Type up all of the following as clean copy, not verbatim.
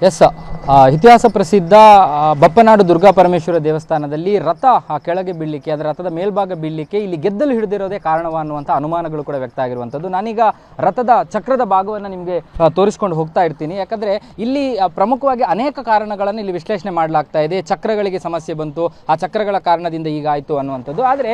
S ಇತಿಹಾಸ ಪ್ರಸಿದ್ಧ ಬಪ್ಪನಾಡು ದುರ್ಗಾ ಪರಮೇಶ್ವರ ದೇವಸ್ಥಾನದಲ್ಲಿ ರಥ ಕೆಳಗೆ ಬೀಳಲಿಕ್ಕೆ ಅದರ ರಥದ ಮೇಲ್ಭಾಗ ಬೀಳಲಿಕ್ಕೆ ಇಲ್ಲಿ ಗೆದ್ದಲು ಹಿಡಿದಿರೋದೇ ಕಾರಣವ ಅನ್ನುವಂಥ ಅನುಮಾನಗಳು ಕೂಡ ವ್ಯಕ್ತ ಆಗಿರುವಂಥದ್ದು. ನಾನೀಗ ರಥದ ಚಕ್ರದ ಭಾಗವನ್ನು ನಿಮಗೆ ತೋರಿಸ್ಕೊಂಡು ಹೋಗ್ತಾ ಇರ್ತೀನಿ. ಯಾಕಂದರೆ ಇಲ್ಲಿ ಪ್ರಮುಖವಾಗಿ ಅನೇಕ ಕಾರಣಗಳನ್ನು ಇಲ್ಲಿ ವಿಶ್ಲೇಷಣೆ ಮಾಡಲಾಗ್ತಾ ಇದೆ. ಚಕ್ರಗಳಿಗೆ ಸಮಸ್ಯೆ ಬಂತು, ಆ ಚಕ್ರಗಳ ಕಾರಣದಿಂದ ಹೀಗಾಯಿತು ಅನ್ನುವಂಥದ್ದು. ಆದರೆ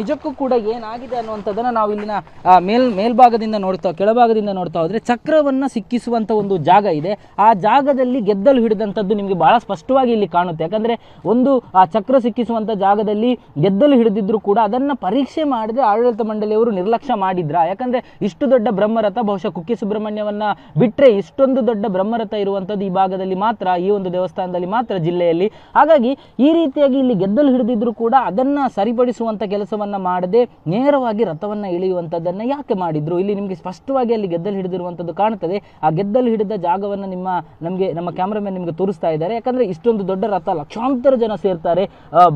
ನಿಜಕ್ಕೂ ಕೂಡ ಏನಾಗಿದೆ ಅನ್ನುವಂಥದ್ದನ್ನು ನಾವು ಇಲ್ಲಿನ ಮೇಲ್ಭಾಗದಿಂದ ಕೆಳಭಾಗದಿಂದ ನೋಡ್ತಾ ಹೋದರೆ ಚಕ್ರವನ್ನು ಸಿಕ್ಕಿಸುವಂಥ ಒಂದು ಜಾಗ ಇದೆ. ಆ ಜಾಗದಲ್ಲಿ ಗೆದ್ದಲು ಹಿಡಿದಂಥದ್ದು ನಿಮಗೆ ಬಹಳ ಸ್ಪಷ್ಟವಾಗಿ ಇಲ್ಲಿ ಕಾಣುತ್ತೆ. ಯಾಕಂದರೆ ಒಂದು ಆ ಚಕ್ರ ಸಿಕ್ಕಿಸುವಂಥ ಜಾಗದಲ್ಲಿ ಗೆದ್ದಲು ಹಿಡಿದಿದ್ರು ಕೂಡ ಅದನ್ನು ಪರೀಕ್ಷೆ ಮಾಡದೆ ಆಡಳಿತ ಮಂಡಳಿಯವರು ನಿರ್ಲಕ್ಷ್ಯ ಮಾಡಿದ್ರ. ಯಾಕಂದರೆ ಇಷ್ಟು ದೊಡ್ಡ ಬ್ರಹ್ಮರಥ ಬಹುಶಃ ಕುಕ್ಕೆ ಸುಬ್ರಹ್ಮಣ್ಯವನ್ನ ಬಿಟ್ಟರೆ ಇಷ್ಟೊಂದು ದೊಡ್ಡ ಬ್ರಹ್ಮರಥ ಇರುವಂಥದ್ದು ಈ ಭಾಗದಲ್ಲಿ ಮಾತ್ರ, ಈ ಒಂದು ದೇವಸ್ಥಾನದಲ್ಲಿ ಮಾತ್ರ ಜಿಲ್ಲೆಯಲ್ಲಿ. ಹಾಗಾಗಿ ಈ ರೀತಿಯಾಗಿ ಇಲ್ಲಿ ಗೆದ್ದಲು ಹಿಡಿದಿದ್ರು ಕೂಡ ಅದನ್ನು ಸರಿಪಡಿಸುವಂಥ ಕೆಲಸವನ್ನು ಮಾಡದೆ ನೇರವಾಗಿ ರಥವನ್ನು ಇಳಿಯುವಂಥದ್ದನ್ನು ಯಾಕೆ ಮಾಡಿದ್ರು? ಇಲ್ಲಿ ನಿಮಗೆ ಸ್ಪಷ್ಟವಾಗಿ ಅಲ್ಲಿ ಗೆದ್ದಲು ಹಿಡಿದಿರುವಂಥದ್ದು ಕಾಣುತ್ತದೆ. ಆ ಗೆದ್ದಲು ಹಿಡಿದ ಜಾಗವನ್ನು ನಮ್ಮ ಕ್ಯಾಮ್ರಾಮನ್ ನಿಮಗೆ ತೋರಿಸ್ತಾ ಇದ್ದಾರೆ. ಯಾಕಂದರೆ ಇಷ್ಟೊಂದು ದೊಡ್ಡ ರಥ, ಲಕ್ಷಾಂತರ ಜನ ಸೇರ್ತಾರೆ.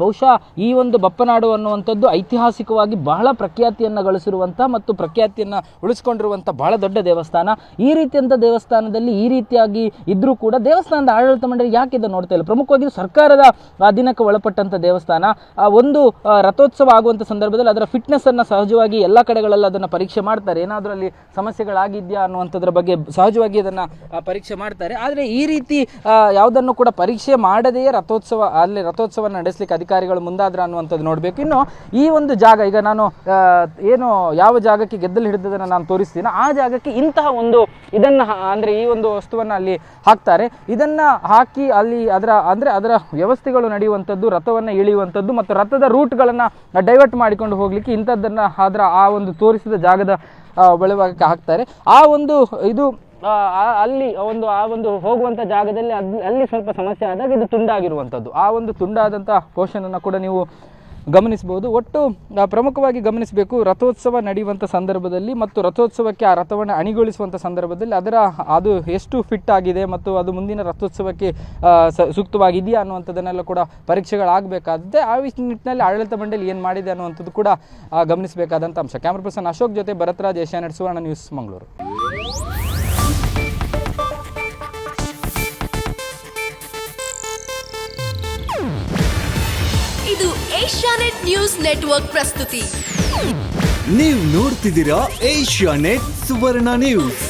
ಬಹುಶಃ ಈ ಒಂದು ಬಪ್ಪನಾಡು ಅನ್ನುವಂಥದ್ದು ಐತಿಹಾಸಿಕವಾಗಿ ಬಹಳ ಪ್ರಖ್ಯಾತಿಯನ್ನು ಗಳಿಸಿರುವಂಥ ಮತ್ತು ಪ್ರಖ್ಯಾತಿಯನ್ನು ಉಳಿಸ್ಕೊಂಡಿರುವಂಥ ಬಹಳ ದೊಡ್ಡ ದೇವಸ್ಥಾನ. ಈ ರೀತಿಯಂಥ ದೇವಸ್ಥಾನದಲ್ಲಿ ಈ ರೀತಿಯಾಗಿ ಇದ್ರೂ ಕೂಡ ದೇವಸ್ಥಾನದ ಆಡಳಿತ ಮಂಡಳಿ ಯಾಕೆ ಇದನ್ನು ನೋಡ್ತಾ ಇಲ್ಲ? ಪ್ರಮುಖವಾಗಿ ಸರ್ಕಾರದ ಅಧೀನಕ್ಕೆ ಒಳಪಟ್ಟಂಥ ದೇವಸ್ಥಾನ. ಒಂದು ರಥೋತ್ಸವ ಆಗುವಂಥ ಸಂದರ್ಭದಲ್ಲಿ ಅದರ ಫಿಟ್ನೆಸ್ ಅನ್ನು ಸಹಜವಾಗಿ ಎಲ್ಲ ಕಡೆಗಳಲ್ಲಿ ಅದನ್ನು ಪರೀಕ್ಷೆ ಮಾಡ್ತಾರೆ. ಏನಾದರೂ ಅಲ್ಲಿ ಸಮಸ್ಯೆಗಳಾಗಿದೆಯಾ ಅನ್ನುವಂಥದ್ರ ಬಗ್ಗೆ ಸಹಜವಾಗಿ ಅದನ್ನು ಪರೀಕ್ಷೆ ಮಾಡ್ತಾರೆ. ಆದರೆ ಈ ರೀತಿ ಯಾವುದನ್ನು ಕೂಡ ಪರೀಕ್ಷೆ ಮಾಡದೆಯೇ ರಥೋತ್ಸವ ನಡೆಸಲಿಕ್ಕೆ ಅಧಿಕಾರಿಗಳು ಮುಂದಾದ್ರ ಅನ್ನುವಂಥದ್ದು ನೋಡಬೇಕು. ಇನ್ನು ಈ ಒಂದು ಜಾಗ, ಈಗ ನಾನು ಯಾವ ಜಾಗಕ್ಕೆ ಗೆದ್ದಲು ಹಿಡಿದದನ್ನು ನಾನು ತೋರಿಸ್ತೀನಿ, ಆ ಜಾಗಕ್ಕೆ ಇಂತಹ ಒಂದು ಇದನ್ನು ಅಂದರೆ ಈ ಒಂದು ವಸ್ತುವನ್ನು ಅಲ್ಲಿ ಹಾಕ್ತಾರೆ. ಇದನ್ನು ಹಾಕಿ ಅಲ್ಲಿ ಅದರ ವ್ಯವಸ್ಥೆಗಳು ನಡೆಯುವಂಥದ್ದು, ರಥವನ್ನು ಇಳಿಯುವಂಥದ್ದು ಮತ್ತು ರಥದ ರೂಟ್ಗಳನ್ನು ಡೈವರ್ಟ್ ಮಾಡಿಕೊಂಡು ಹೋಗಲಿಕ್ಕೆ ಇಂಥದ್ದನ್ನು ಆ ಒಂದು ತೋರಿಸಿದ ಜಾಗದ ಬಳಿಭಾಗಕ್ಕೆ ಹಾಕ್ತಾರೆ. ಆ ಒಂದು ಹೋಗುವಂಥ ಜಾಗದಲ್ಲಿ ಅಲ್ಲಿ ಸ್ವಲ್ಪ ಸಮಸ್ಯೆ ಆದಾಗ ಇದು ತುಂಡಾಗಿರುವಂಥದ್ದು. ಆ ಒಂದು ತುಂಡಾದಂಥ ಪೋರ್ಷನನ್ನು ಕೂಡ ನೀವು ಗಮನಿಸಬಹುದು. ಒಟ್ಟು ಪ್ರಮುಖವಾಗಿ ಗಮನಿಸಬೇಕು, ರಥೋತ್ಸವ ನಡೆಯುವಂಥ ಸಂದರ್ಭದಲ್ಲಿ ಮತ್ತು ರಥೋತ್ಸವಕ್ಕೆ ಆ ರಥವನ್ನು ಅಣಿಗೊಳಿಸುವಂಥ ಸಂದರ್ಭದಲ್ಲಿ ಅದು ಎಷ್ಟು ಫಿಟ್ ಆಗಿದೆ ಮತ್ತು ಅದು ಮುಂದಿನ ರಥೋತ್ಸವಕ್ಕೆ ಸೂಕ್ತವಾಗಿದೆಯಾ ಅನ್ನುವಂಥದ್ದನ್ನೆಲ್ಲ ಕೂಡ ಪರೀಕ್ಷೆಗಳಾಗಬೇಕಾಗುತ್ತೆ. ಆ ನಿಟ್ಟಿನಲ್ಲಿ ಆಡಳಿತ ಮಂಡಳಿ ಏನು ಮಾಡಿದೆ ಅನ್ನುವಂಥದ್ದು ಕೂಡ ಗಮನಿಸಬೇಕಾದಂಥ ಅಂಶ. ಕ್ಯಾಮ್ರಾ ಪರ್ಸನ್ ಅಶೋಕ್ ಜೊತೆ ಭರತ್ರಾಜ್, ಏಷ್ಯಾನೆಟ್ ಸುವರ್ಣ ನ್ಯೂಸ್, ಮಂಗಳೂರು. ಇದು ಏಷ್ಯಾನೆಟ್ ನ್ಯೂಸ್ ನೆಟ್ವರ್ಕ್ ಪ್ರಸ್ತುತಿ. ನೀವು ನೋಡ್ತಿದ್ದೀರಾ ಏಷ್ಯಾನೆಟ್ ಸುವರ್ಣ ನ್ಯೂಸ್.